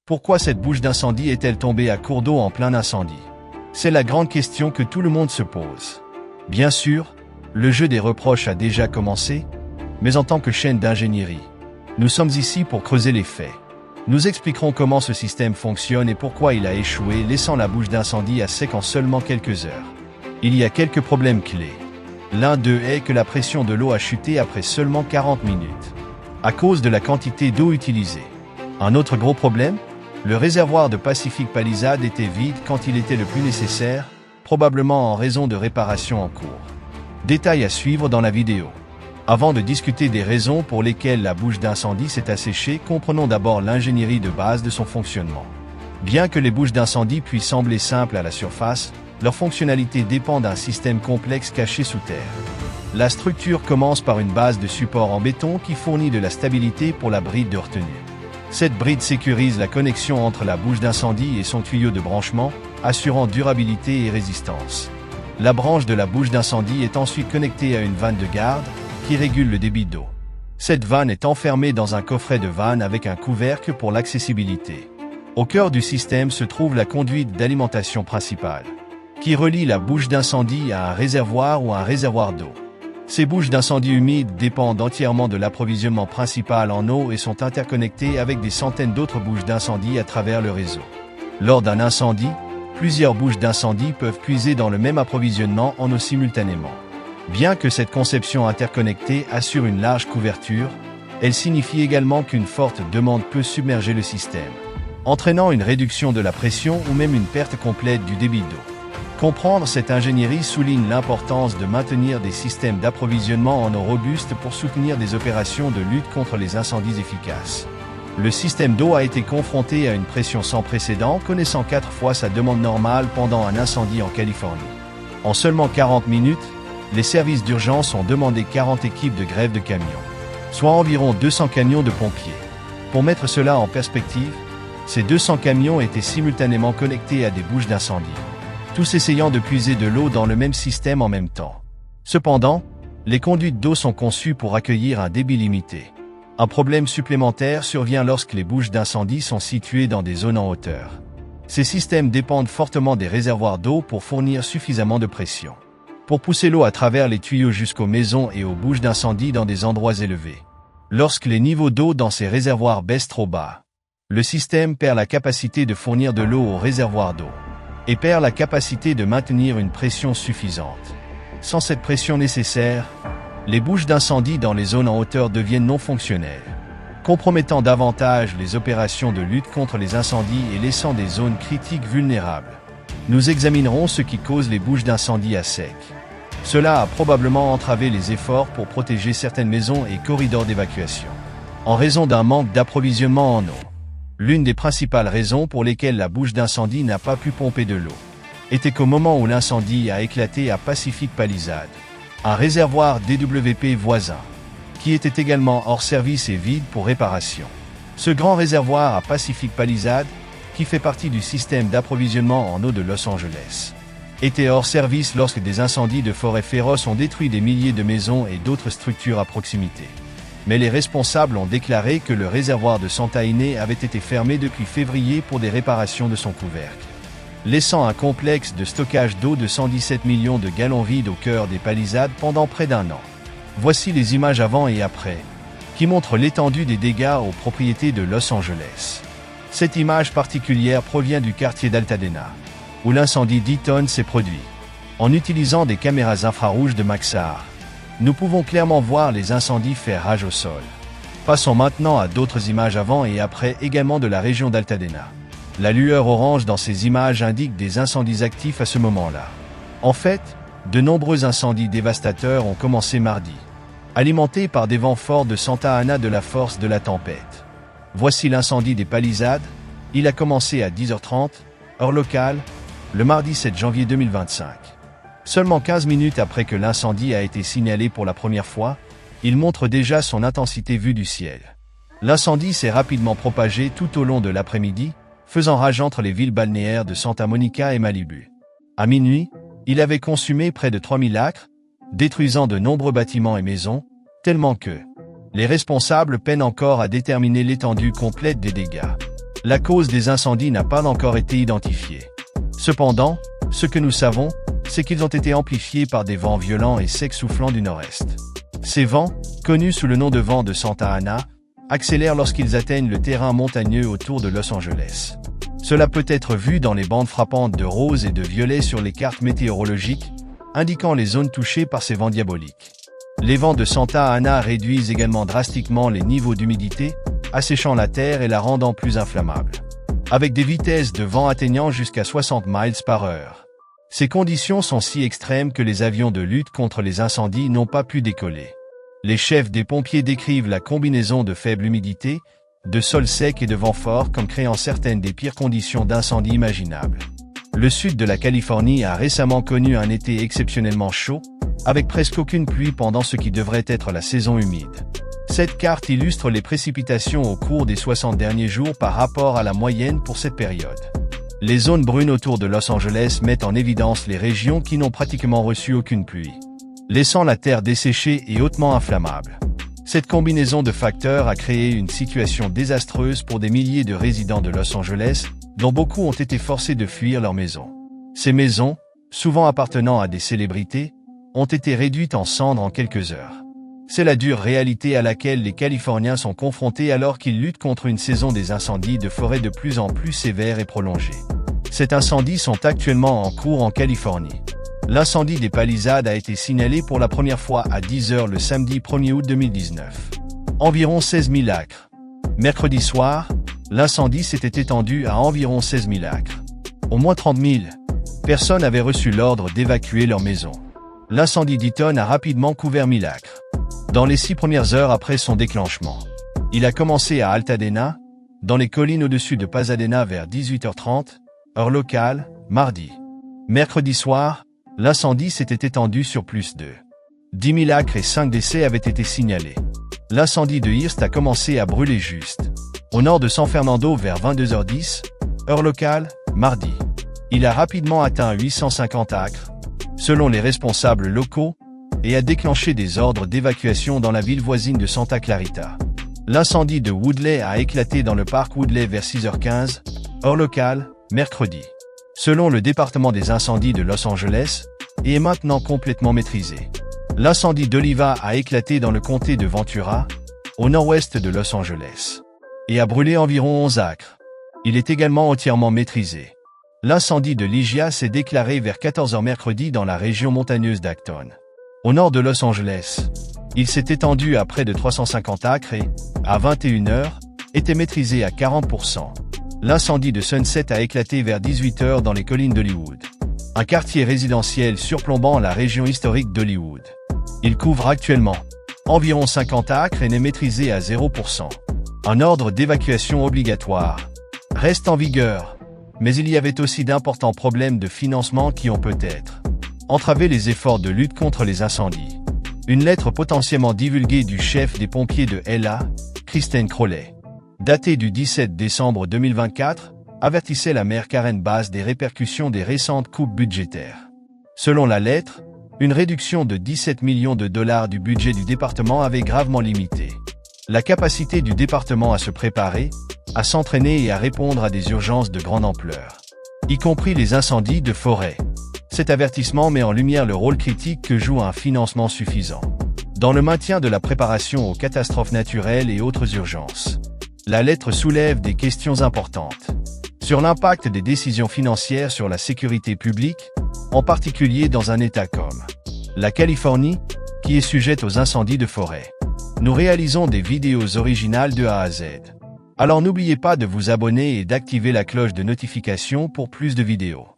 Pourquoi cette bouche d'incendie est-elle tombée à court d'eau en plein incendie? C'est la grande question que tout le monde se pose. Bien sûr, le jeu des reproches a déjà commencé, mais en tant que chaîne d'ingénierie, nous sommes ici pour creuser les faits. Nous expliquerons comment ce système fonctionne et pourquoi il a échoué, laissant la bouche d'incendie à sec en seulement quelques heures. Il y a quelques problèmes clés. L'un d'eux est que la pression de l'eau a chuté après seulement 40 minutes, à cause de la quantité d'eau utilisée. Un autre gros problème? Le réservoir de Pacific Palisades était vide quand il était le plus nécessaire, probablement en raison de réparations en cours. Détail à suivre dans la vidéo. Avant de discuter des raisons pour lesquelles la bouche d'incendie s'est asséchée, comprenons d'abord l'ingénierie de base de son fonctionnement. Bien que les bouches d'incendie puissent sembler simples à la surface, leur fonctionnalité dépend d'un système complexe caché sous terre. La structure commence par une base de support en béton qui fournit de la stabilité pour la bride de retenue. Cette bride sécurise la connexion entre la bouche d'incendie et son tuyau de branchement, assurant durabilité et résistance. La branche de la bouche d'incendie est ensuite connectée à une vanne de garde qui régule le débit d'eau. Cette vanne est enfermée dans un coffret de vanne avec un couvercle pour l'accessibilité. Au cœur du système se trouve la conduite d'alimentation principale, qui relie la bouche d'incendie à un réservoir ou un réservoir d'eau. Ces bouches d'incendie humides dépendent entièrement de l'approvisionnement principal en eau et sont interconnectées avec des centaines d'autres bouches d'incendie à travers le réseau. Lors d'un incendie, plusieurs bouches d'incendie peuvent puiser dans le même approvisionnement en eau simultanément. Bien que cette conception interconnectée assure une large couverture, elle signifie également qu'une forte demande peut submerger le système, entraînant une réduction de la pression ou même une perte complète du débit d'eau. Comprendre cette ingénierie souligne l'importance de maintenir des systèmes d'approvisionnement en eau robustes pour soutenir des opérations de lutte contre les incendies efficaces. Le système d'eau a été confronté à une pression sans précédent, connaissant 4 fois sa demande normale pendant un incendie en Californie. En seulement 40 minutes, les services d'urgence ont demandé 40 équipes de grève de camions, soit environ 200 camions de pompiers. Pour mettre cela en perspective, ces 200 camions étaient simultanément connectés à des bouches d'incendie, tous essayant de puiser de l'eau dans le même système en même temps. Cependant, les conduites d'eau sont conçues pour accueillir un débit limité. Un problème supplémentaire survient lorsque les bouches d'incendie sont situées dans des zones en hauteur. Ces systèmes dépendent fortement des réservoirs d'eau pour fournir suffisamment de pression, pour pousser l'eau à travers les tuyaux jusqu'aux maisons et aux bouches d'incendie dans des endroits élevés. Lorsque les niveaux d'eau dans ces réservoirs baissent trop bas, le système perd la capacité de fournir de l'eau aux réservoirs d'eau et perd la capacité de maintenir une pression suffisante. Sans cette pression nécessaire, les bouches d'incendie dans les zones en hauteur deviennent non fonctionnelles, compromettant davantage les opérations de lutte contre les incendies et laissant des zones critiques vulnérables. Nous examinerons ce qui cause les bouches d'incendie à sec. Cela a probablement entravé les efforts pour protéger certaines maisons et corridors d'évacuation, en raison d'un manque d'approvisionnement en eau. L'une des principales raisons pour lesquelles la bouche d'incendie n'a pas pu pomper de l'eau était qu'au moment où l'incendie a éclaté à Pacific Palisades, un réservoir DWP voisin, qui était également hors service et vide pour réparation. Ce grand réservoir à Pacific Palisades, qui fait partie du système d'approvisionnement en eau de Los Angeles, était hors service lorsque des incendies de forêts féroces ont détruit des milliers de maisons et d'autres structures à proximité. Mais les responsables ont déclaré que le réservoir de Santa Ynez avait été fermé depuis février pour des réparations de son couvercle, laissant un complexe de stockage d'eau de 117 millions de gallons vides au cœur des Palisades pendant près d'un an. Voici les images avant et après, qui montrent l'étendue des dégâts aux propriétés de Los Angeles. Cette image particulière provient du quartier d'Altadena, où l'incendie d'Eaton s'est produit. En utilisant des caméras infrarouges de Maxar, nous pouvons clairement voir les incendies faire rage au sol. Passons maintenant à d'autres images avant et après également de la région d'Altadena. La lueur orange dans ces images indique des incendies actifs à ce moment-là. En fait, de nombreux incendies dévastateurs ont commencé mardi, alimentés par des vents forts de Santa Ana de la force de la tempête. Voici l'incendie des Palisades. Il a commencé à 10h30, heure locale, le mardi 7 janvier 2025. Seulement 15 minutes après que l'incendie a été signalé pour la première fois, il montre déjà son intensité vue du ciel. L'incendie s'est rapidement propagé tout au long de l'après-midi, faisant rage entre les villes balnéaires de Santa Monica et Malibu. À minuit, il avait consumé près de 3000 acres, détruisant de nombreux bâtiments et maisons, tellement que les responsables peinent encore à déterminer l'étendue complète des dégâts. La cause des incendies n'a pas encore été identifiée. Cependant, ce que nous savons, c'est qu'ils ont été amplifiés par des vents violents et secs soufflant du nord-est. Ces vents, connus sous le nom de vent de Santa Ana, accélèrent lorsqu'ils atteignent le terrain montagneux autour de Los Angeles. Cela peut être vu dans les bandes frappantes de rose et de violet sur les cartes météorologiques, indiquant les zones touchées par ces vents diaboliques. Les vents de Santa Ana réduisent également drastiquement les niveaux d'humidité, asséchant la terre et la rendant plus inflammable, avec des vitesses de vent atteignant jusqu'à 60 miles par heure. Ces conditions sont si extrêmes que les avions de lutte contre les incendies n'ont pas pu décoller. Les chefs des pompiers décrivent la combinaison de faible humidité, de sol sec et de vent fort comme créant certaines des pires conditions d'incendie imaginables. Le sud de la Californie a récemment connu un été exceptionnellement chaud, avec presque aucune pluie pendant ce qui devrait être la saison humide. Cette carte illustre les précipitations au cours des 60 derniers jours par rapport à la moyenne pour cette période. Les zones brunes autour de Los Angeles mettent en évidence les régions qui n'ont pratiquement reçu aucune pluie, laissant la terre desséchée et hautement inflammable. Cette combinaison de facteurs a créé une situation désastreuse pour des milliers de résidents de Los Angeles, dont beaucoup ont été forcés de fuir leurs maisons. Ces maisons, souvent appartenant à des célébrités, ont été réduites en cendres en quelques heures. C'est la dure réalité à laquelle les Californiens sont confrontés alors qu'ils luttent contre une saison des incendies de forêt de plus en plus sévère et prolongée. Ces incendies sont actuellement en cours en Californie. L'incendie des Palisades a été signalé pour la première fois à 10 h le samedi 1er août 2019. Environ 16 000 acres. Mercredi soir, l'incendie s'était étendu à environ 16 000 acres. Au moins 30 000 personnes avaient reçu l'ordre d'évacuer leur maison. L'incendie d'Eaton a rapidement couvert 1000 acres. Dans les 6 premières heures après son déclenchement, il a commencé à Altadena, dans les collines au-dessus de Pasadena vers 18 h 30, heure locale, mardi. Mercredi soir, l'incendie s'était étendu sur plus de 10 000 acres et 5 décès avaient été signalés. L'incendie de Hearst a commencé à brûler juste au nord de San Fernando vers 22 h 10, heure locale, mardi. Il a rapidement atteint 850 acres, selon les responsables locaux, et a déclenché des ordres d'évacuation dans la ville voisine de Santa Clarita. L'incendie de Woodley a éclaté dans le parc Woodley vers 6 h 15, heure locale, mercredi. Selon le département des incendies de Los Angeles, et est maintenant complètement maîtrisé. L'incendie d'Oliva a éclaté dans le comté de Ventura, au nord-ouest de Los Angeles, et a brûlé environ 11 acres. Il est également entièrement maîtrisé. L'incendie de Ligia s'est déclaré vers 14 h mercredi dans la région montagneuse d'Acton, au nord de Los Angeles. Il s'est étendu à près de 350 acres et, à 21 h, était maîtrisé à 40%. L'incendie de Sunset a éclaté vers 18 h dans les collines d'Hollywood, un quartier résidentiel surplombant la région historique d'Hollywood. Il couvre actuellement environ 50 acres et n'est maîtrisé à 0%. Un ordre d'évacuation obligatoire reste en vigueur, mais il y avait aussi d'importants problèmes de financement qui ont peut-être entravé les efforts de lutte contre les incendies. Une lettre potentiellement divulguée du chef des pompiers de LA, Kristen Crowley, datée du 17 décembre 2024, avertissait la maire Karen Bass des répercussions des récentes coupes budgétaires. Selon la lettre, une réduction de 17 millions de dollars du budget du département avait gravement limité la capacité du département à se préparer, à s'entraîner et à répondre à des urgences de grande ampleur, y compris les incendies de forêt. Cet avertissement met en lumière le rôle critique que joue un financement suffisant dans le maintien de la préparation aux catastrophes naturelles et autres urgences. La lettre soulève des questions importantes sur l'impact des décisions financières sur la sécurité publique, en particulier dans un État comme la Californie, qui est sujette aux incendies de forêt. Nous réalisons des vidéos originales de A à Z. Alors n'oubliez pas de vous abonner et d'activer la cloche de notification pour plus de vidéos.